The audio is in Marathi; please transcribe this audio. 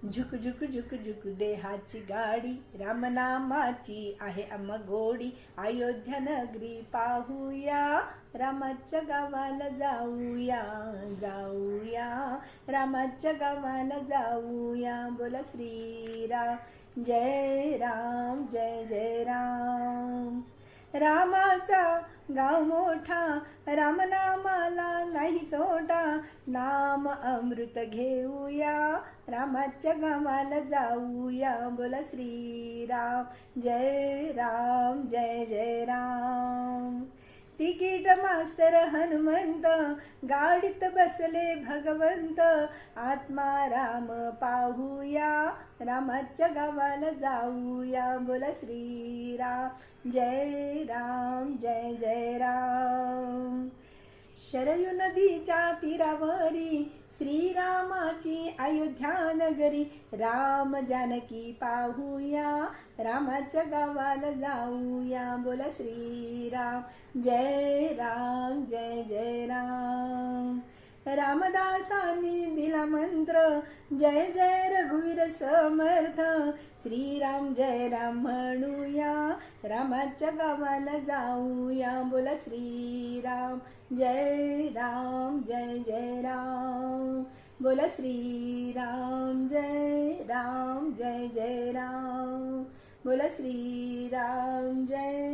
झुक झुक झुक झुक देहाची गाडी, रामनामाची आहे आम्हा गोडी. अयोध्या नगरी पाहूया, रामाच्या गावाला जाऊया जाऊया, रामाच्या गावाला जाऊया. बोला श्रीराम जय राम जय जय राम. रामाचा गाव मोठा, रामनामाला नाही तोटा. नाम अमृत घेऊया, रामाच्या गावाला जाऊया. बोला श्रीराम जय राम जय जय राम. तिकीट मास्तर हनुमंत, गाडीत बसले भगवंत. आत्मा राम पाहूया, रामाच्या गावाला जाऊया. बोला श्रीराम जय राम जय जय राम. शरयू नदीच्या तीरावरी, श्रीरामाची अयोध्या नगरी. राम जानकी पाहूया, रामाच्या गावाला जाऊया. बोला श्रीराम जय राम जय जय राम. रामदासांनी दिला मंत्र, जय जय रघुवीर समर्थ. श्रीराम जय राम म्हणूया, रामाच्या गावाला जाऊया. बोला श्रीराम जय राम जय जय राम. बोला श्रीराम जय राम जय जय राम. बोला श्रीराम जय